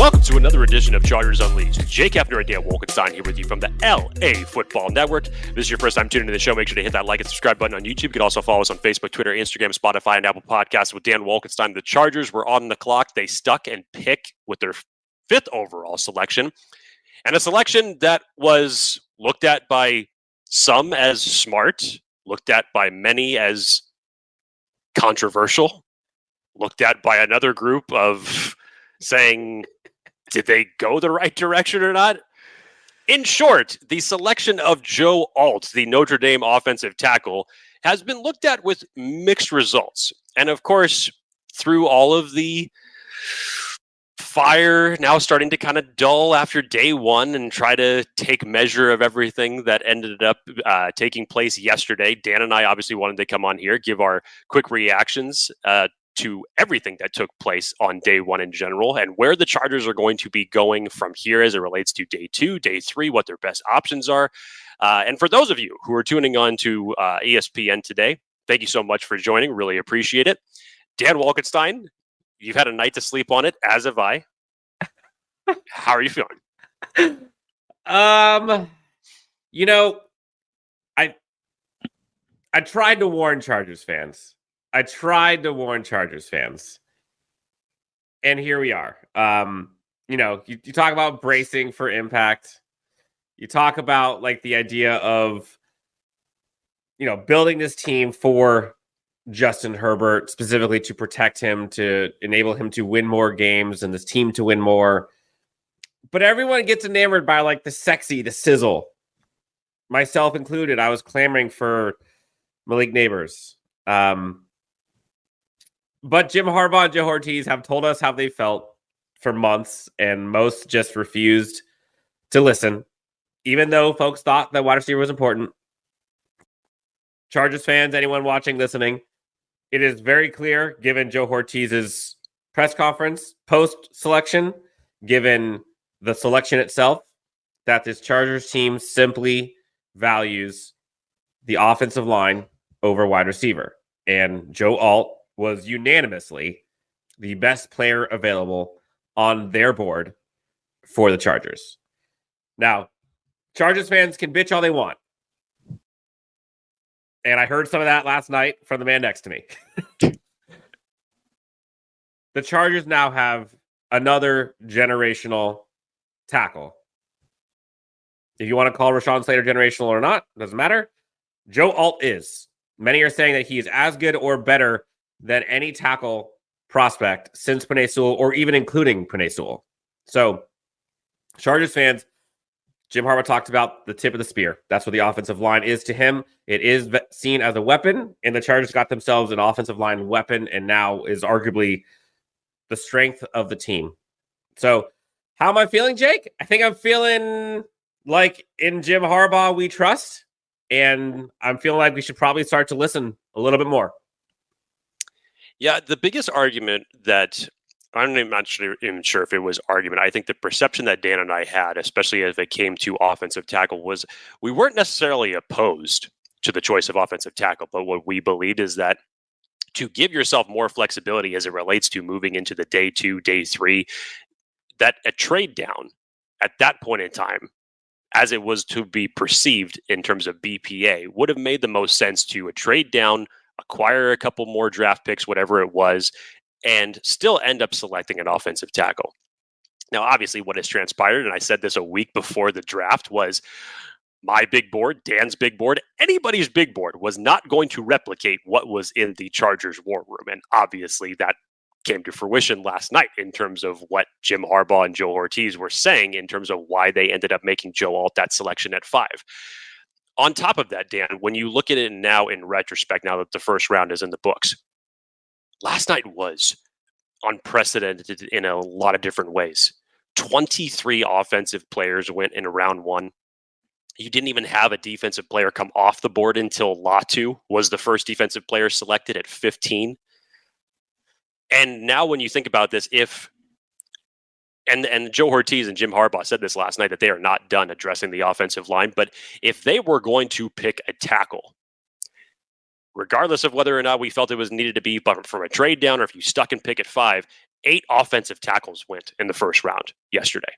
Welcome to another edition of Chargers Unleashed. Jake Hefner and Daiyan Wolkenstein here with you from the LA Football Network. If this is your first time tuning into the show, make sure to hit that like and subscribe button on YouTube. You can also follow us on Facebook, Twitter, Instagram, Spotify, and Apple Podcasts with Daiyan Wolkenstein. The Chargers were on the clock. They stuck and pick with their 5th overall selection, and a selection that was looked at by some as smart, looked at by many as controversial, looked at by another group of saying, did they go the right direction or not? In short, the selection of Joe Alt, the Notre Dame offensive tackle, has been looked at with mixed results. And of course, through all of the fire now starting to kind of dull after day one and try to take measure of everything that ended up taking place yesterday, Dan and I obviously wanted to come on here, give our quick reactions to everything that took place on day one in general and where the Chargers are going to be going from here as it relates to day 2, day 3, what their best options are. And for those of you who are tuning on to ESPN today, thank you so much for joining. Really appreciate it. Daiyan Wolkenstein, you've had a night to sleep on it, as have I. How are you feeling? You know, I tried to warn Chargers fans. And here we are. You talk about bracing for impact. You talk about like the idea of, building this team for Justin Herbert, specifically to protect him, to enable him to win more games and this team to win more. But everyone gets enamored by like the sexy, the sizzle. Myself included. I was clamoring for Malik Neighbors. But Jim Harbaugh and Joe Ortiz have told us how they felt for months, and most just refused to listen, even though folks thought that wide receiver was important. Chargers fans, anyone watching, listening, it is very clear, given Joe Ortiz's press conference post-selection, given the selection itself, that this Chargers team simply values the offensive line over wide receiver. And Joe Alt was unanimously the best player available on their board for the Chargers. Now, Chargers fans can bitch all they want. And I heard some of that last night from the man next to me. The Chargers now have another generational tackle. If you want to call Rashawn Slater generational or not, doesn't matter. Joe Alt is. Many are saying that he is as good or better than any tackle prospect since Penei Sewell, or even including Penei Sewell. So, Chargers fans, Jim Harbaugh talked about the tip of the spear. That's what the offensive line is to him. It is seen as a weapon, and the Chargers got themselves an offensive line weapon, and now is arguably the strength of the team. So, how am I feeling, Jake? I think I'm feeling like in Jim Harbaugh we trust, and I'm feeling like we should probably start to listen a little bit more. Yeah, the biggest argument that I'm not even sure if it was argument. I think the perception that Dan and I had, especially as it came to offensive tackle, was we weren't necessarily opposed to the choice of offensive tackle, but what we believed is that to give yourself more flexibility as it relates to moving into the day 2, day 3, that a trade down at that point in time, as it was to be perceived in terms of BPA, would have made the most sense to a trade down, acquire a couple more draft picks, whatever it was, and still end up selecting an offensive tackle. Now, obviously, what has transpired, and I said this a week before the draft, was my big board, Dan's big board, anybody's big board was not going to replicate what was in the Chargers war room. And obviously, that came to fruition last night in terms of what Jim Harbaugh and Joe Ortiz were saying in terms of why they ended up making Joe Alt that selection at 5. On top of that, Dan, when you look at it now in retrospect, now that the first round is in the books, last night was unprecedented in a lot of different ways. 23 offensive players went in round 1. You didn't even have a defensive player come off the board until Latu was the first defensive player selected at 15. And now when you think about this, and Joe Ortiz and Jim Harbaugh said this last night, that they are not done addressing the offensive line, but if they were going to pick a tackle, regardless of whether or not we felt it was needed to be from a trade down or if you stuck and pick at 5, 8 offensive tackles went in the first round yesterday.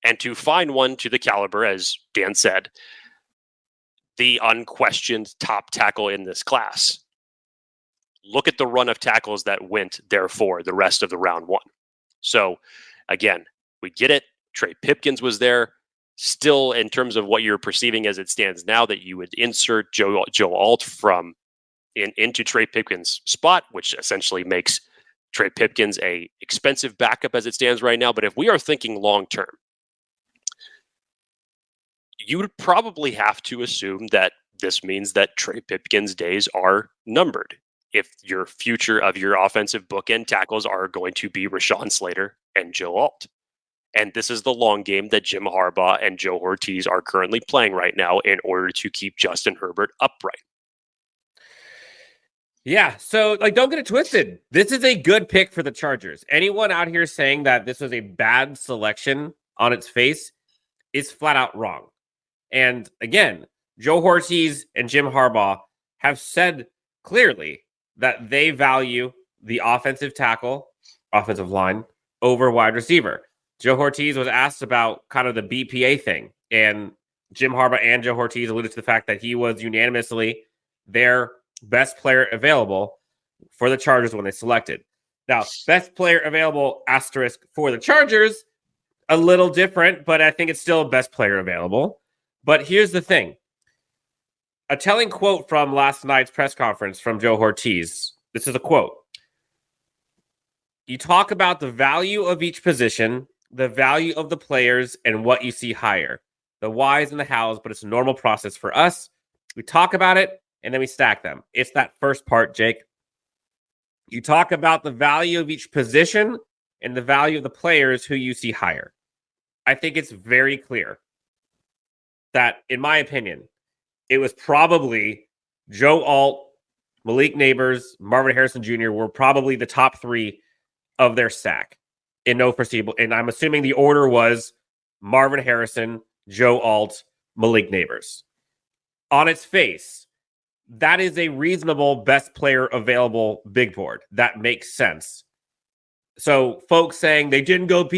And to find one to the caliber, as Dan said, the unquestioned top tackle in this class, look at the run of tackles that went therefore the rest of the round 1. So, again, we get it. Trey Pipkins was there. Still, in terms of what you're perceiving as it stands now, that you would insert Joe Alt from into Trey Pipkins' spot, which essentially makes Trey Pipkins a expensive backup as it stands right now. But if we are thinking long term, you would probably have to assume that this means that Trey Pipkins' days are numbered. If your future of your offensive bookend tackles are going to be Rashawn Slater and Joe Alt. And this is the long game that Jim Harbaugh and Joe Ortiz are currently playing right now in order to keep Justin Herbert upright. Yeah, so don't get it twisted. This is a good pick for the Chargers. Anyone out here saying that this was a bad selection on its face is flat out wrong. And again, Joe Ortiz and Jim Harbaugh have said clearly that they value the offensive tackle, offensive line, over wide receiver. Joe Ortiz was asked about kind of the BPA thing, and Jim Harbaugh and Joe Ortiz alluded to the fact that he was unanimously their best player available for the Chargers when they selected. Now, best player available asterisk for the Chargers, a little different, but I think it's still best player available. But here's the thing. A telling quote from last night's press conference from Joe Ortiz. This is a quote. You talk about the value of each position, the value of the players, and what you see higher. The whys and the hows, but it's a normal process for us. We talk about it, and then we stack them. It's that first part, Jake. You talk about the value of each position and the value of the players who you see higher. I think it's very clear that, in my opinion, it was probably Joe Alt, Malik Neighbors, Marvin Harrison Jr. were probably the top 3 of their stack in no foreseeable. And I'm assuming the order was Marvin Harrison, Joe Alt, Malik Neighbors. On its face, that is a reasonable best player available big board. That makes sense. So folks saying they didn't go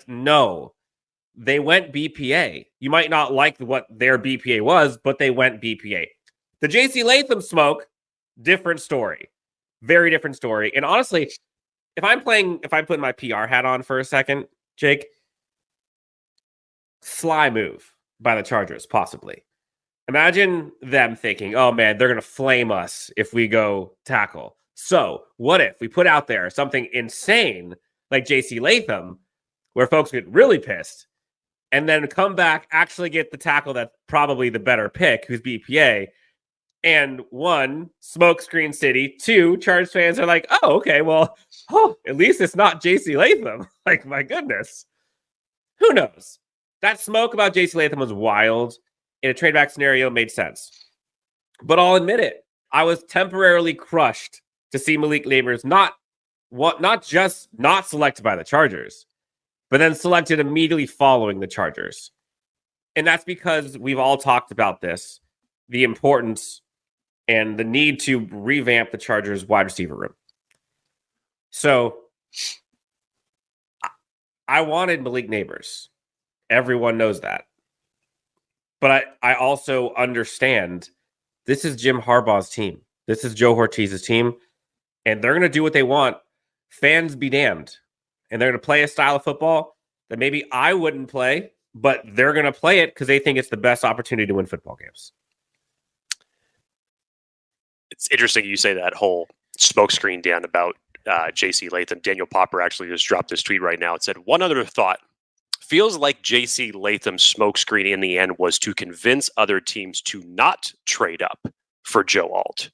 no, they went BPA. You might not like what their BPA was, but they went BPA. The JC Latham smoke, different story. Very different story. And honestly, if I put my PR hat on for a second, Jake, sly move by the Chargers, possibly. Imagine them thinking, oh man, they're going to flame us if we go tackle. So what if we put out there something insane like JC Latham, where folks get really pissed, and then come back, actually get the tackle that's probably the better pick, who's BPA, and 1, smokescreen city, 2, Chargers fans are like, oh, okay, well, at least it's not JC Latham. Like, my goodness. Who knows? That smoke about JC Latham was wild. In a trade back scenario, made sense. But I'll admit it, I was temporarily crushed to see Malik Neighbors not just not selected by the Chargers, but then selected immediately following the Chargers. And that's because we've all talked about this, the importance and the need to revamp the Chargers wide receiver room. So I wanted Malik Neighbors. Everyone knows that. But I also understand this is Jim Harbaugh's team. This is Joe Ortiz's team. And they're going to do what they want. Fans be damned. And they're going to play a style of football that maybe I wouldn't play, but they're going to play it because they think it's the best opportunity to win football games. It's interesting you say that whole smokescreen, Dan, about JC Latham. Daniel Popper actually just dropped this tweet right now. It said, one other thought. Feels like JC Latham's smokescreen in the end was to convince other teams to not trade up for Joe Alt.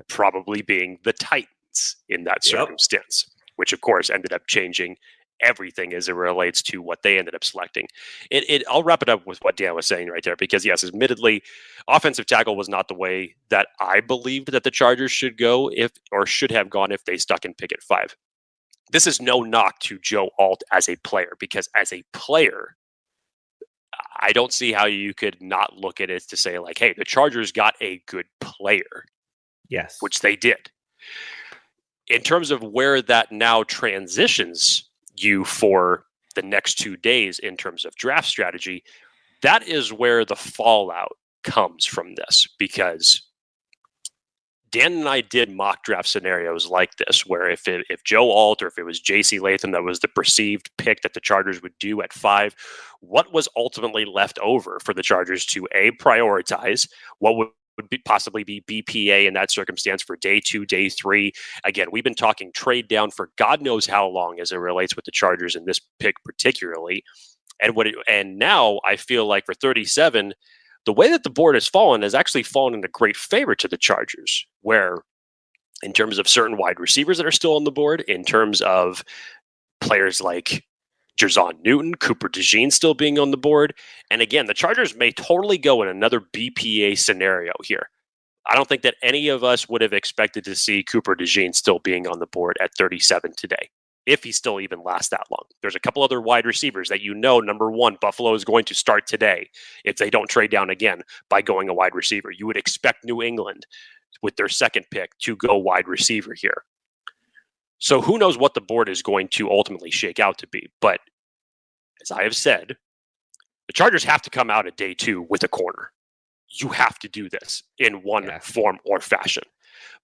Probably being the Titans in that circumstance, which of course ended up changing everything as it relates to what they ended up selecting. I'll wrap it up with what Dan was saying right there, because yes, admittedly, offensive tackle was not the way that I believed that the Chargers should go should have gone if they stuck in pick at 5. This is no knock to Joe Alt as a player, because as a player, I don't see how you could not look at it to say like, hey, the Chargers got a good player. Yes. Which they did. in terms of where that now transitions you for the next 2 days in terms of draft strategy, that is where the fallout comes from this, because Dan and I did mock draft scenarios like this, where if Joe Alt or if it was J.C. Latham that was the perceived pick that the Chargers would do at 5, what was ultimately left over for the Chargers to prioritize? What would possibly be BPA in that circumstance for day 2, day 3? Again, we've been talking trade down for God knows how long as it relates with the Chargers in this pick particularly. And now I feel like for 37, the way that the board has fallen has actually fallen into great favor to the Chargers, where in terms of certain wide receivers that are still on the board, in terms of players like Jerzon Newton, Cooper DeJean still being on the board. And again, the Chargers may totally go in another BPA scenario here. I don't think that any of us would have expected to see Cooper DeJean still being on the board at 37 today, if he still even lasts that long. There's a couple other wide receivers that number one, Buffalo is going to start today if they don't trade down again by going a wide receiver. You would expect New England with their second pick to go wide receiver here. So who knows what the board is going to ultimately shake out to be. But as I have said, the Chargers have to come out at day 2 with a corner. You have to do this in one form or fashion.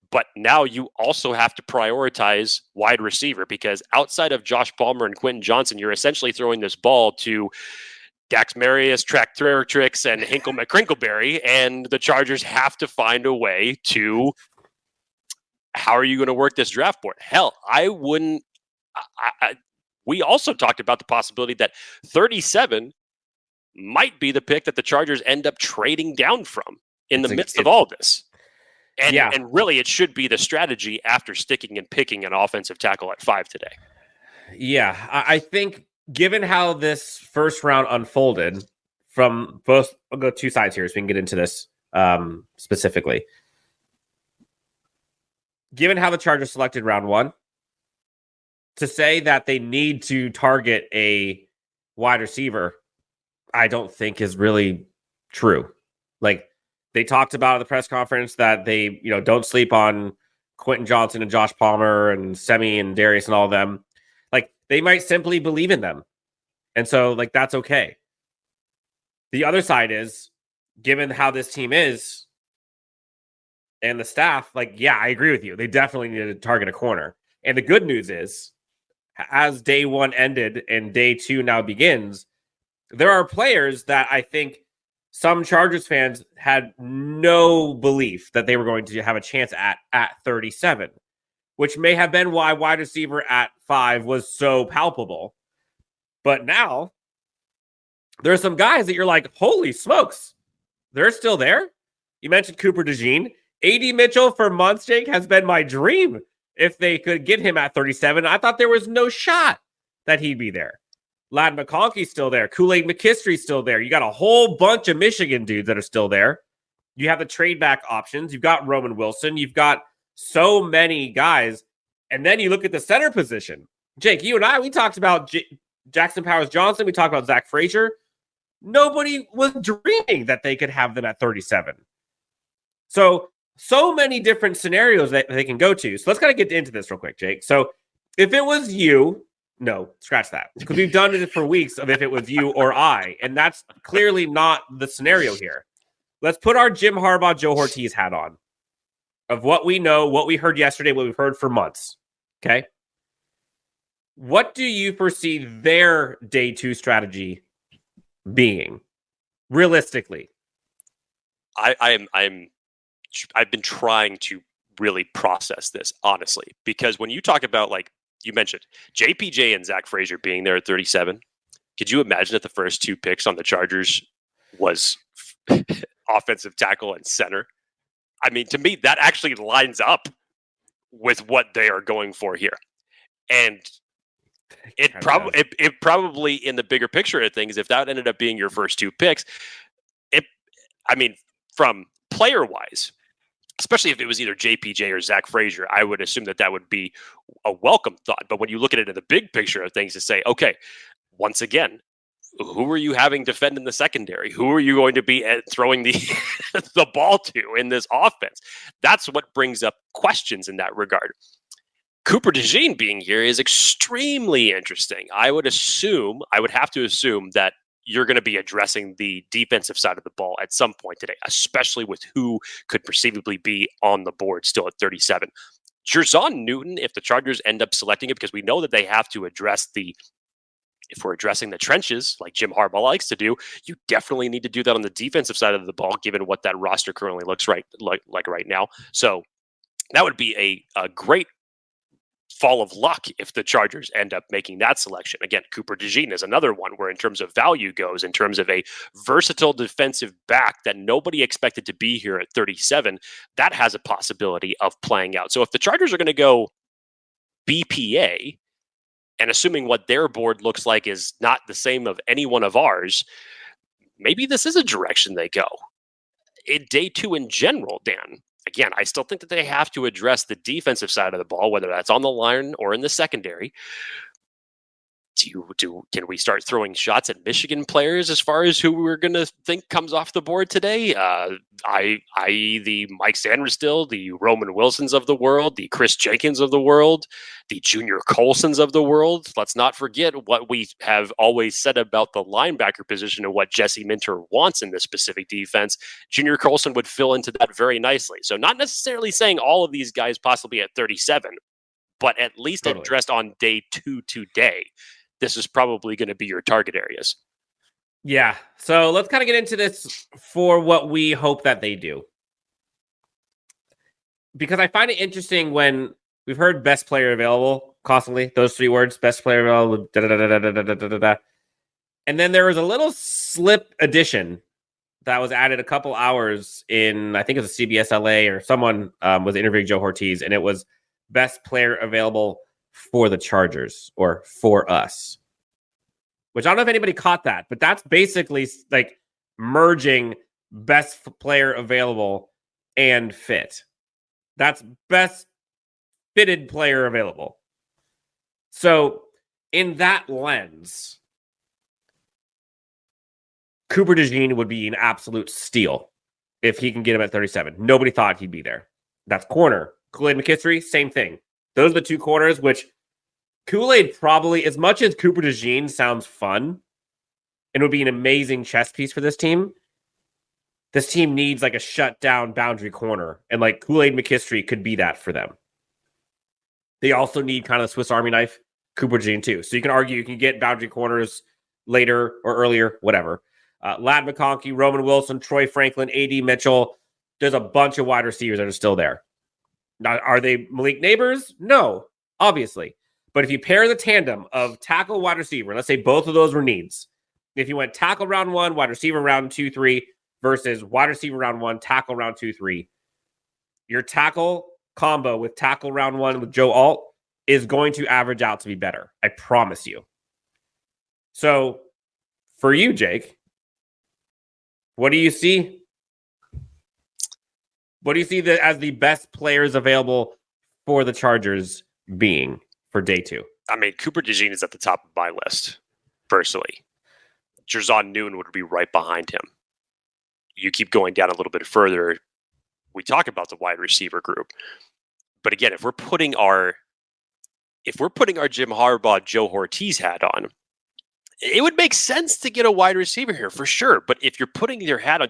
But now you also have to prioritize wide receiver, because outside of Josh Palmer and Quentin Johnston, you're essentially throwing this ball to Dax Marius, Tricks, and Hinkle McCrinkleberry, and the Chargers have to find a way to. How are you going to work this draft board? Hell, I wouldn't. We also talked about the possibility that 37 might be the pick that the Chargers end up trading down from in the midst of all this. And really, it should be the strategy after sticking and picking an offensive tackle at 5 today. Yeah, I think given how this first round unfolded from both, I'll go 2 sides here so we can get into this specifically. Given how the Chargers selected round 1, to say that they need to target a wide receiver, I don't think is really true. Like, they talked about at the press conference that they, don't sleep on Quentin Johnston and Josh Palmer and Semi and Darius and all of them. Like, they might simply believe in them. And so, that's okay. The other side is, given how this team is, and the staff, I agree with you. They definitely need to target a corner. And the good news is, as day 1 ended and day 2 now begins, there are players that I think some Chargers fans had no belief that they were going to have a chance at 37, which may have been why wide receiver at 5 was so palpable. But now, there are some guys that you're like, holy smokes, they're still there. You mentioned Cooper DeJean. A.D. Mitchell for months, Jake, has been my dream if they could get him at 37. I thought there was no shot that he'd be there. Ladd McConkey's still there. Kool-Aid McKistry's still there. You got a whole bunch of Michigan dudes that are still there. You have the trade back options. You've got Roman Wilson. You've got so many guys. And then you look at the center position. Jake, you and I, we talked about Jackson Powers-Johnson. We talked about Zach Frazier. Nobody was dreaming that they could have them at 37. So many different scenarios that they can go to. So let's kind of get into this real quick, Jake. So if it was you, no, scratch that. Because we've done it for weeks of if it was you or I. And that's clearly not the scenario here. Let's put our Jim Harbaugh, Joe Ortiz hat on of what we know, what we heard yesterday, what we've heard for months. Okay. What do you foresee their day 2 strategy being realistically? I've been trying to really process this, honestly, because when you talk about, you mentioned JPJ and Zach Frazier being there at 37, could you imagine that the first 2 picks on the Chargers was offensive tackle and center? I mean, to me, that actually lines up with what they are going for here. And it probably in the bigger picture of things, if that ended up being your first 2 picks, from player-wise, especially if it was either JPJ or Zach Frazier, I would assume that would be a welcome thought. But when you look at it in the big picture of things, to say, okay, once again, who are you having defend in the secondary? Who are you going to be throwing the the ball to in this offense? That's what brings up questions in that regard. Cooper DeJean being here is extremely interesting. I would have to assume that you're going to be addressing the defensive side of the ball at some point today, especially with who could perceivably be on the board still at 37. Jer'Zhan Newton, if the Chargers end up selecting it, because we know that they have to address if we're addressing the trenches like Jim Harbaugh likes to do, you definitely need to do that on the defensive side of the ball, given what that roster currently looks like right now. So that would be a great fall of luck if the Chargers end up making that selection. Again, Cooper DeJean is another one where in terms of value goes, in terms of a versatile defensive back that nobody expected to be here at 37, that has a possibility of playing out. So if the Chargers are going to go BPA, and assuming what their board looks like is not the same of any one of ours, maybe this is a direction they go. In day 2 in general, Dan, again, I still think that they have to address the defensive side of the ball, whether that's on the line or in the secondary. Can we start throwing shots at Michigan players as far as who we're going to think comes off the board today? I.e. the Mike Sanders, the Roman Wilsons of the world, the Chris Jenkins of the world, the Junior Colsons of the world. Let's not forget what we have always said about the linebacker position and what Jesse Minter wants in this specific defense. Junior Colson would fill into that very nicely. So not necessarily saying all of these guys possibly at 37, but at least addressed on day 2 today. This is probably going to be your target areas. Yeah. So let's kind of get into this for what we hope that they do. Because I find it interesting when we've heard best player available constantly, those 3 words, best player available, and then there was a little slip addition that was added a couple hours in, I think it was a CBS LA or someone was interviewing Joe Ortiz, and it was best player available for the Chargers or for us, which I don't know if anybody caught that, but that's basically like merging best player available and fit. That's best fitted player available. So in that lens, Cooper DeJean would be an absolute steal if he can get him at 37. Nobody thought he'd be there. That's corner. Kool-Aid McKinstry, same thing. Those are the 2 corners, which Kool-Aid probably, as much as Cooper DeJean sounds fun and would be an amazing chess piece for this team needs like a shutdown boundary corner. And like Kool-Aid McKinstry could be that for them. They also need kind of Swiss Army knife, Cooper DeJean too. So you can argue you can get boundary corners later or earlier, whatever. Ladd McConkey, Roman Wilson, Troy Franklin, A.D. Mitchell. There's a bunch of wide receivers that are still there. Now, are they Malik Neighbors? No, obviously. But if you pair the tandem of tackle, wide receiver, let's say both of those were needs. If you went tackle round 1, wide receiver round 2, 3 versus wide receiver round 1, tackle round 2, 3, your tackle combo with tackle round 1 with Joe Alt is going to average out to be better. I promise you. So for you, Jake, what do you see? What do you see as the best players available for the Chargers being for day 2? I mean, Cooper DeJean is at the top of my list, personally. Jer'Zhan Newton would be right behind him. You keep going down a little bit further, we talk about the wide receiver group. But again, if we're putting our Jim Harbaugh, Joe Ortiz hat on, it would make sense to get a wide receiver here for sure. But if you're putting your hat on,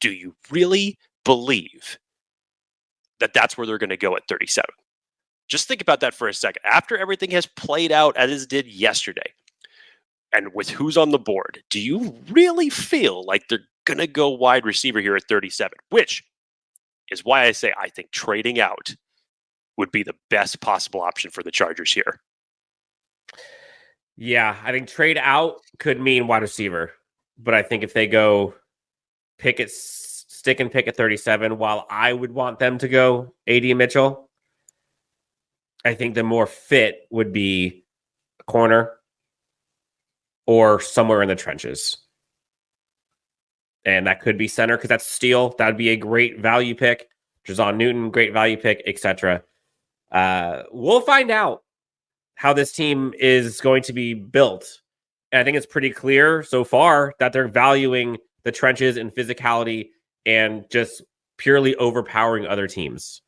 do you really believe that that's where they're going to go at 37? Just think about that for a second. After everything has played out as it did yesterday, and with who's on the board, do you really feel like they're going to go wide receiver here at 37? Which is why I say I think trading out would be the best possible option for the Chargers here. Yeah, I think trade out could mean wide receiver. But I think if they go stick and pick at 37, while I would want them to go A.D. Mitchell, I think the more fit would be a corner or somewhere in the trenches. And that could be center because that's steal. That would be a great value pick. Jer'Zhan Newton, great value pick, etc. We'll find out how this team is going to be built. And I think it's pretty clear so far that they're valuing the trenches and physicality and just purely overpowering other teams.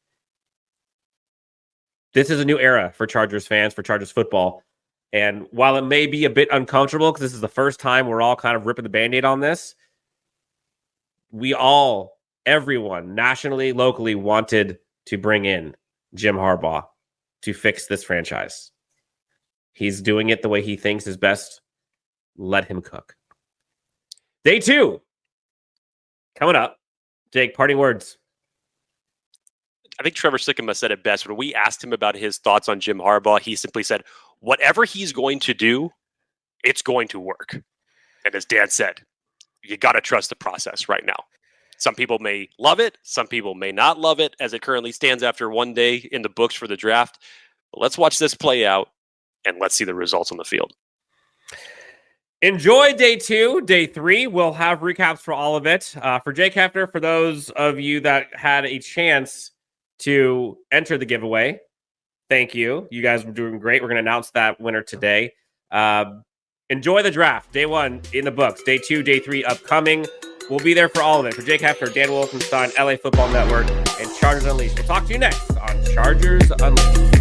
This is a new era for Chargers fans, for Chargers football. And while it may be a bit uncomfortable because this is the first time we're all kind of ripping the Band-Aid on this, everyone nationally, locally wanted to bring in Jim Harbaugh to fix this franchise. He's doing it the way he thinks is best. Let him cook. Day 2 coming up. Jake, parting words. I think Trevor Sikkema said it best. When we asked him about his thoughts on Jim Harbaugh, he simply said, whatever he's going to do, it's going to work. And as Dan said, you got to trust the process right now. Some people may love it. Some people may not love it as it currently stands after one day in the books for the draft. But let's watch this play out and let's see the results on the field. Enjoy day 2. Day 3, we'll have recaps for all of it. For Jake Hefner, for those of you that had a chance to enter the giveaway, thank you. You guys were doing great. We're going to announce that winner today. Enjoy the draft. Day 1 in the books. Day 2, day 3 upcoming. We'll be there for all of it. For Jake Hefner, Dan Wolkenstein, LA Football Network, and Chargers Unleashed. We'll talk to you next on Chargers Unleashed.